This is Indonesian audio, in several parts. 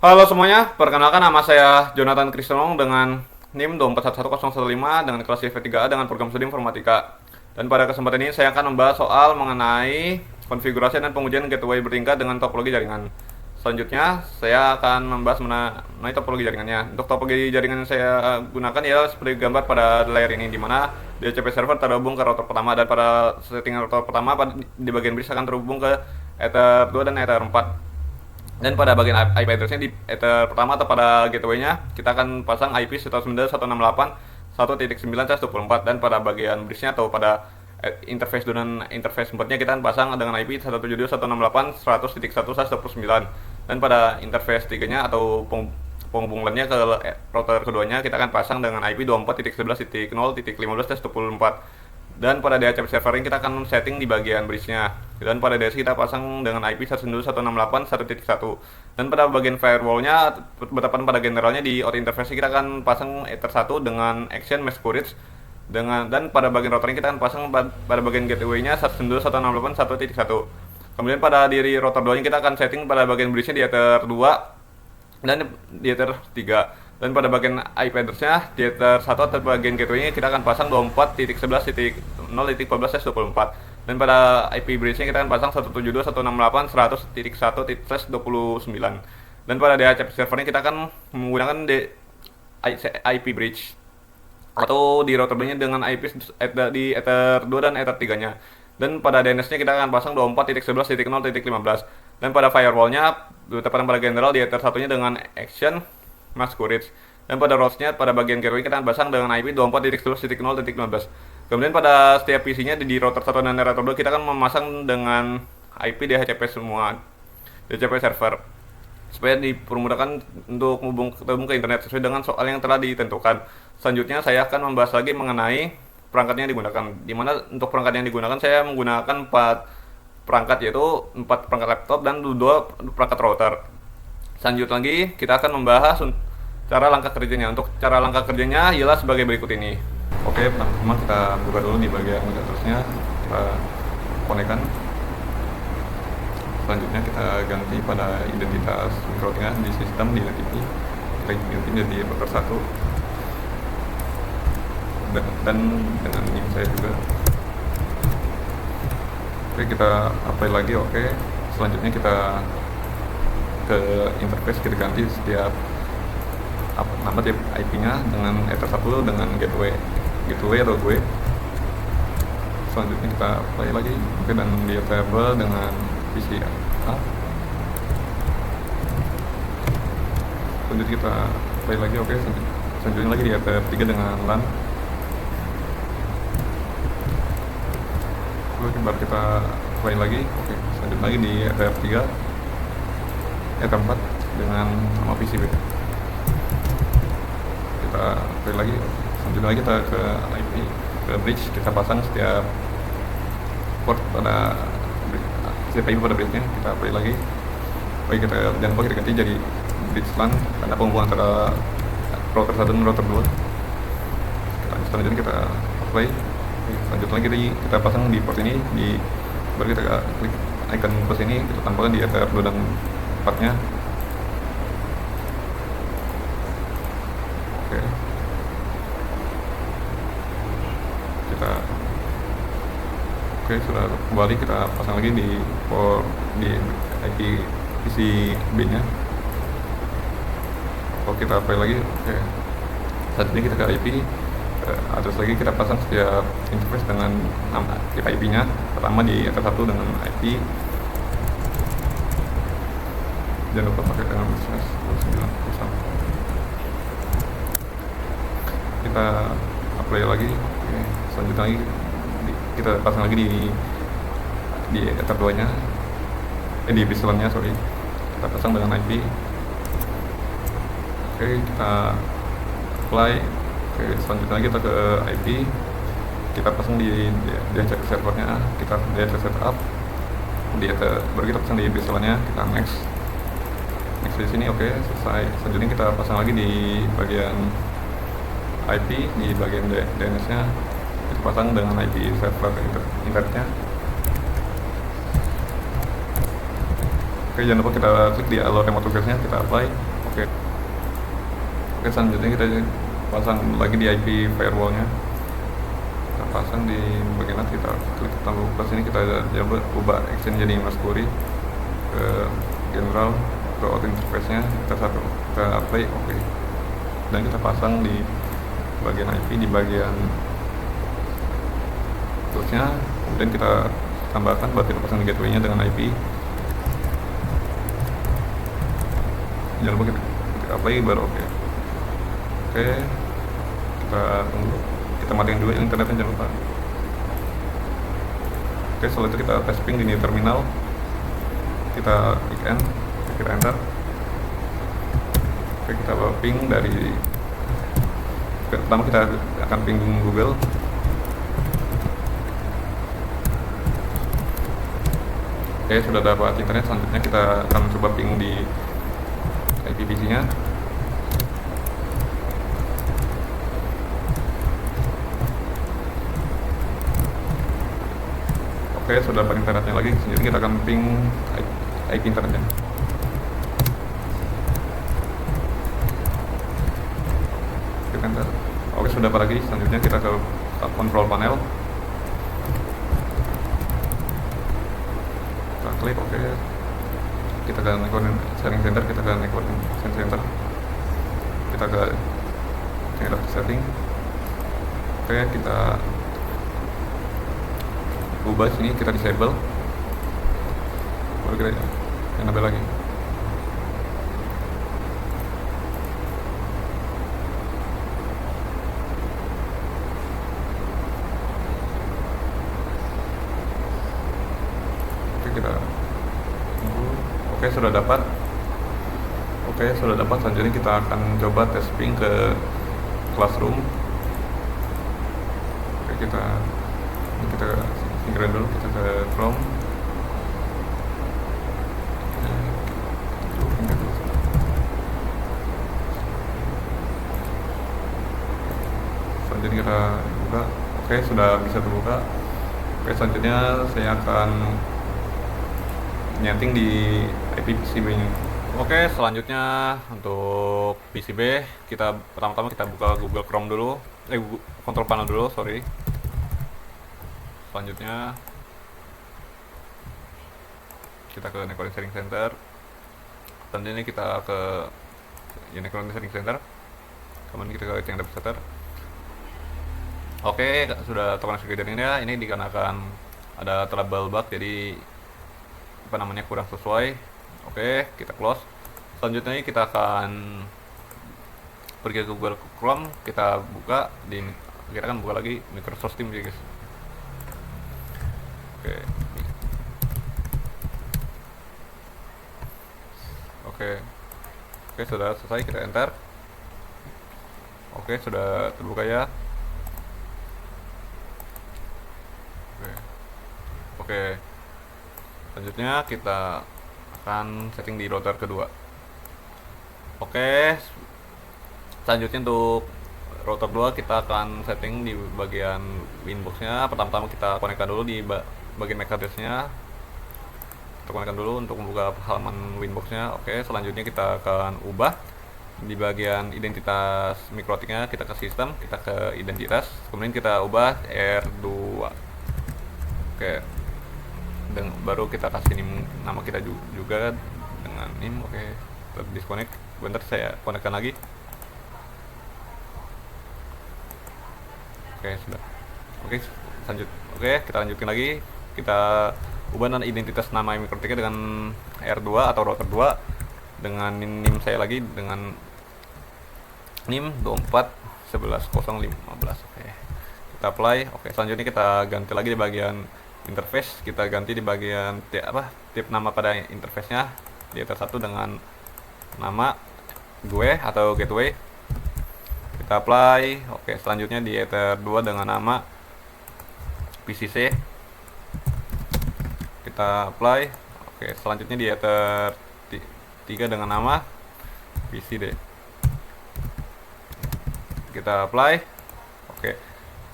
Halo semuanya, perkenalkan nama saya Jonathan Kristenong dengan NIM 2411015 dengan kelas CV3A dengan program studi informatika. Dan pada kesempatan ini saya akan membahas soal mengenai konfigurasi dan pengujian gateway bertingkat dengan topologi jaringan. Selanjutnya, saya akan membahas mengenai topologi jaringannya. Untuk topologi jaringan yang saya gunakan ya seperti gambar pada layar ini, di mana DHCP server terhubung ke router pertama, dan pada settingan router pertama di bagian bridge akan terhubung ke Ether 2 dan Ether 4. Dan pada bagian IP address-nya di Ether pertama atau pada gateway-nya kita akan pasang IP 192.168.1.9/24, dan pada bagian bridge-nya atau pada interface dan interface importnya kita akan pasang dengan IP 172.168.100.1/29, dan pada interface 3-nya atau penghubungannya ke router keduanya kita akan pasang dengan IP 24.11.0.15/24. Dan pada DHCP server ini kita akan setting di bagian bridge-nya, dan pada DHCP kita pasang dengan IP 192.168.1.1. Dan pada bagian firewall-nya bertepatan pada generalnya di out interface kita akan pasang Ether 1 dengan action mesh courage dan pada bagian router ini kita akan pasang pada bagian gateway-nya 192.168.1.1. Kemudian pada diri router 2 nya kita akan setting pada bagian bridge-nya di Ether 2 dan di Ether 3. Dan pada bagian IP address-nya di Ether 1 atau bagian gateway-nya kita akan pasang 24.11.0.14/24. Dan pada IP bridge-nya kita akan pasang 172.168.100.1/29. Dan pada DHCP server-nya kita akan menggunakan IP bridge atau di router 2-nya dengan IP di Ether 2 dan Ether 3-nya. Dan pada DNS-nya kita akan pasang 24.11.0.15. Dan pada firewall-nya bertepatan pada general di Ether 1-nya dengan action mask courage. Dan pada routes-nya pada bagian gateway kita akan pasang dengan IP 24.11.0.15. Kemudian pada setiap PC-nya di router 1 dan router 2 kita akan memasang dengan IP DHCP semua, DHCP server, supaya dipermudahkan untuk terhubung ke internet sesuai dengan soal yang telah ditentukan. Selanjutnya saya akan membahas lagi mengenai perangkat yang digunakan. Dimana untuk perangkat yang digunakan saya menggunakan 4 perangkat, yaitu 4 perangkat laptop dan 2 perangkat router. Selanjutnya lagi kita akan membahas cara langkah kerjanya. Untuk cara langkah kerjanya ialah sebagai berikut ini. Oke, pertama kita buka dulu di bagian address-nya, kita konekkan. Selanjutnya kita ganti pada identitas routingnya di sistem di NetTP. Kita ganti jadi router 1 dan dengan NIM saya juga. Oke, kita apply lagi. Oke, selanjutnya kita ke interface, kita ganti setiap nama tiap IP-nya dengan Ether 1 dengan gateway atau gue. Selanjutnya kita play lagi. Oke, dan di Ether dengan PC A. Selanjutnya kita play lagi. Oke, selanjutnya lagi di Ether 3 dengan LAN. Oke, baru kita play lagi. Oke, selanjutnya lagi di Ether 3 Ether 4 dengan nama PC B. Kita play lagi. Selanjutnya lagi kita ke IP, ke bridge, kita pasang setiap port pada setiap IP pada bridge-nya, kita play lagi. Oke, kita jangan lupa kita ganti jadi bridge LAN karena penghubungan antara router 1 dan router 2. Selanjutnya kita play. Selanjutnya lagi kita pasang di port ini, baru kita klik icon plus ini, kita tampilkan di Ether 2 dan 4-nya. Oke, sudah kembali, kita pasang lagi di IP PC B-nya. Oke, kita apply lagi. Oke, saat ini kita ke IP address lagi, kita pasang setiap interface dengan nama IP-nya. Pertama di Ether 1 dengan IP, jangan lupa pakai dengan business 9. Kita apply lagi. Oke, selanjutnya lagi kita pasang lagi di Ether 2 nya, di VLAN-nya, sorry, kita pasang dengan IP. Oke, kita apply. Oke, selanjutnya lagi kita ke IP, kita pasang di DHCP servernya, kita DHCP setup baru kita pasang di VLAN-nya, kita next di sini. Oke, selesai. Selanjutnya kita pasang lagi di bagian IP, di bagian DNS-nya kita pasang dengan IP server internetnya. Oke, jangan lupa kita klik di allow remote address-nya, kita apply. Oke, selanjutnya kita pasang lagi di IP firewallnya. Kita pasang di bagian atas, kita klik tombol plus ini, kita ubah exchange jadi Masquerade ke general, ke auto interface nya kita apply, oke. Dan kita pasang di bagian IP, di bagian toolsnya, kemudian kita tambahkan, berarti kita pasang di gateway nya dengan IP. Jangan lupa kita apply baru oke. Oke, kita tunggu, kita matiin dulu internetnya, jangan lupa. Oke, setelah itu kita tes ping di new terminal, kita klik N, kita enter. Oke, kita ping dari, pertama kita akan ping Google. Oke, sudah dapat internet. Selanjutnya kita akan coba ping di IPVC nya. Oke, sudah dapat internetnya lagi. Selanjutnya kita akan ping IP internetnya. Kita enter. Oke, sudah dapat lagi. Selanjutnya kita ke control panel. Kita klik oke. Kita ke network sharing center, kita ke network sharing center. Kita ke setting. Oke, kita ubah sini, kita disable, baru kita enable lagi. Oke, kita tunggu. Oke, sudah dapat. Selanjutnya kita akan coba tes ping ke classroom. Oke, kita singkirin dulu, kita ke Chrome. Selanjutnya kita buka. Oke, sudah bisa terbuka. Oke, selanjutnya saya akan nyeting di IP PCB nya. Oke, selanjutnya untuk PCB kita pertama-tama kita buka Google Chrome dulu, control panel dulu, sorry. Selanjutnya kita ke network sharing center. Selanjutnya kita ke network sharing center. Kemudian kita ke yang data center. Oke, sudah terkoneksi ke jaringan ya. Ini dikarenakan ada trouble bug, jadi kurang sesuai. Oke, kita close. Selanjutnya kita akan pergi ke Google Chrome, kita akan buka lagi Microsoft Teams ya guys. Oke, sudah selesai, kita enter. Oke, sudah terbuka ya. Oke, selanjutnya kita akan setting di router kedua. Oke, selanjutnya untuk router 2 kita akan setting di bagian winboxnya. Pertama-tama kita konekkan dulu di bagian MAC address-nya. Kita konekkan dulu untuk membuka halaman winboxnya. Oke, selanjutnya kita akan ubah di bagian identitas mikrotiknya, kita ke sistem, kita ke identitas, kemudian kita ubah R2. Oke, dan baru kita kasih nama kita juga dengan NIM. Oke, kita disconnect. Bentar, saya konekkan lagi. Oke, sudah. Oke, kita lanjutkan lagi. Kita ubah identitas nama mikrotiknya dengan R2 atau router 2 dengan NIM saya lagi dengan NIM 24.11.015. Oke, kita apply. Oke, selanjutnya kita ganti lagi di bagian interface, kita ganti di bagian tip nama pada interface-nya di ether 1 dengan nama gue atau gateway. Kita apply. Oke, selanjutnya di ether 2 dengan nama PCC. Kita apply. Oke, selanjutnya di ether 3 dengan nama PCD. Kita apply. Oke,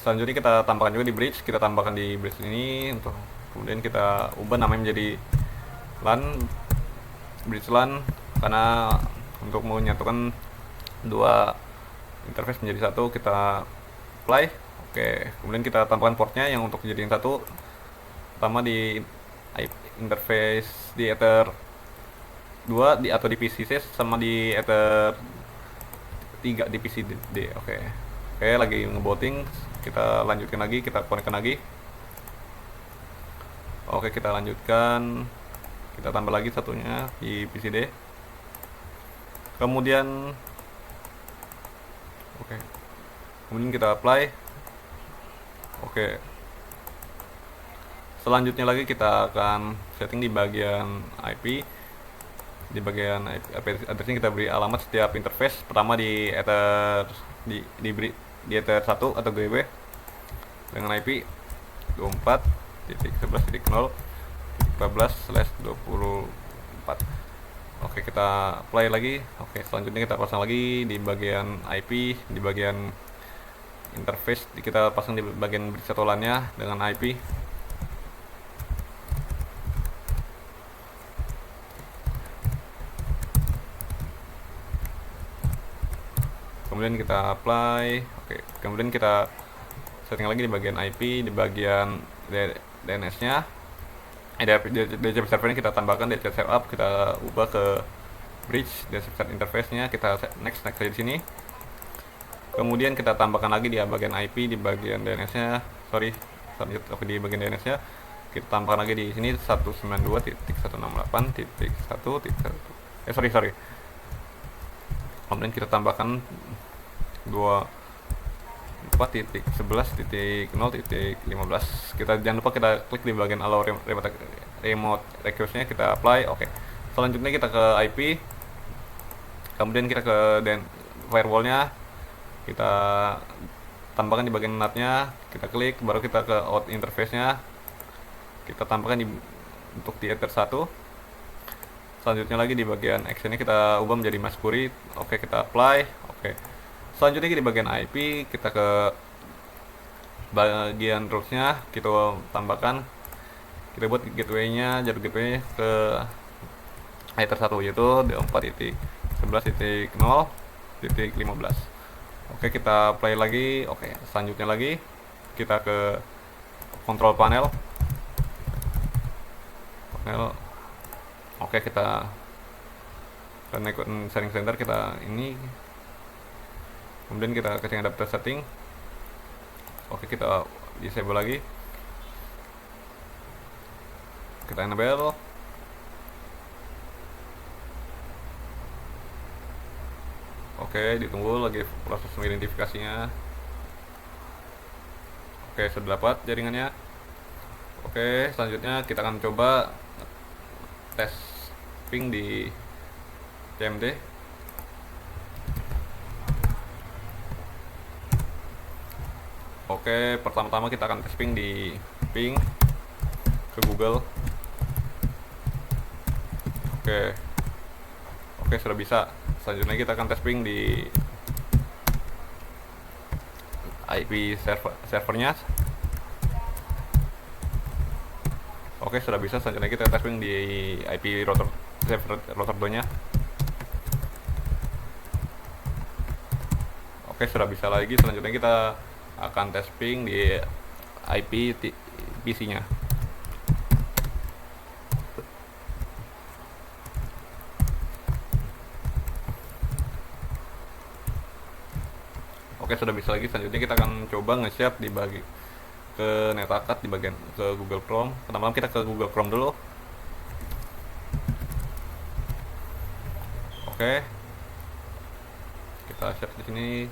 selanjutnya kita tambahkan juga di bridge. Kita tambahkan di bridge ini untuk kemudian kita ubah namanya menjadi LAN, bridge LAN, karena untuk menyatukan dua interface menjadi satu, kita apply. Oke, kemudian kita tambahkan portnya yang untuk jadiin satu, pertama di interface di Ether 2 atau di PCC, sama di Ether 3 di PCD. Oke. Oke, lagi ngebooting, kita lanjutkan lagi, kita konekkan lagi. Oke, kita lanjutkan, kita tambah lagi satunya di PCD. Kemudian oke, kemudian kita apply. Oke, selanjutnya lagi kita akan setting di bagian IP. Di bagian IP addressnya kita beri alamat setiap interface. Pertama di Ether diberi di Ether 1 atau GB dengan IP 24.0.14/24. Oke, kita play lagi. Oke, selanjutnya kita pasang lagi di bagian IP, di bagian interface kita pasang di bagian bridge satulannya dengan IP. Kemudian kita apply. Oke, kemudian kita setting lagi di bagian IP, di bagian DNS-nya. DHCP servernya kita tambahkan DHCP setup, kita ubah ke bridge. DHCP set interface-nya kita next aja di sini. Kemudian kita tambahkan lagi di bagian IP, di bagian DNS-nya. Di bagian DNS-nya kita tambahkan lagi di sini 192.168.1.1. Kemudian kita tambahkan 24.11.0.15. Kita jangan lupa kita klik di bagian allow remote request-nya, kita apply. Oke. Selanjutnya kita ke IP. Kemudian kita ke firewall-nya. Kita tambahkan di bagian NAT-nya, kita klik, baru kita ke out interface-nya. Kita tambahkan untuk di Ether 1. Selanjutnya lagi di bagian action-nya kita ubah menjadi Masquerade. Oke, kita apply. Oke. Selanjutnya di bagian IP kita ke bagian routes-nya, kita tambahkan, kita buat gateway-nya, jalur gateway ke Ether 1 yaitu 4.11.0.15. Oke, kita play lagi. Oke, selanjutnya lagi kita ke control panel. Oke, kita ke network sharing center, kita ini. Kemudian kita ke adapter setting. Oke, kita disable lagi. Kita enable. Oke, ditunggu lagi proses mengidentifikasinya. Oke, sudah dapat jaringannya. Oke, selanjutnya kita akan coba tes ping di CMD. Oke, pertama-tama kita akan tes ping di ping ke Google. Oke, sudah bisa. Selanjutnya kita akan tes ping di IP servernya. Oke, sudah bisa. Selanjutnya kita tes ping di IP router 2-nya. Oke, sudah bisa lagi. Selanjutnya kita akan tes ping di IP PC-nya. Oke, sudah bisa lagi. Selanjutnya kita akan coba nge-share di ke NetAccount di bagian ke Google Chrome. Pertama kita ke Google Chrome dulu. Oke, kita share di sini.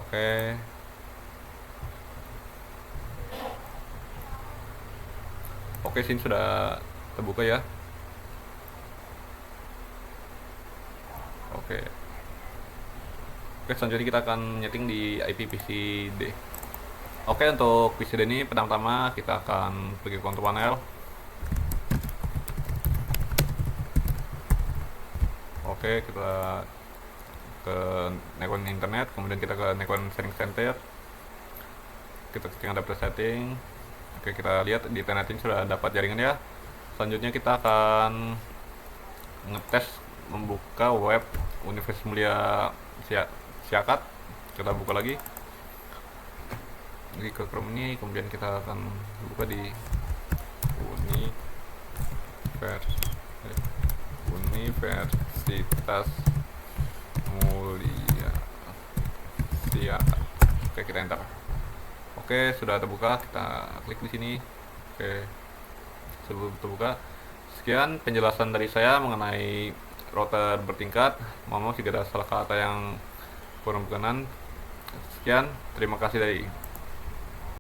Oke. Oke, sini sudah terbuka ya. Oke. Selanjutnya kita akan nyeting di IP PCD. Oke, untuk PCD ini pertama-tama kita akan pergi ke control panel. Oke, kita ke network internet, kemudian kita ke network sharing center. Kita setting adapter setting. Oke, kita lihat di internet ini sudah dapat jaringan ya. Selanjutnya kita akan ngetes membuka web Universitas Mulia Siakat. Kita buka lagi ke Chrome ini, kemudian kita akan buka di Universitas Mulia Siakat. Oke, kita enter. Oke, sudah terbuka, kita klik di sini. Oke, sebelum terbuka, sekian penjelasan dari saya mengenai router bertingkat. Mohon maaf jika ada salah kata yang kurang berkenan. Sekian, terima kasih dari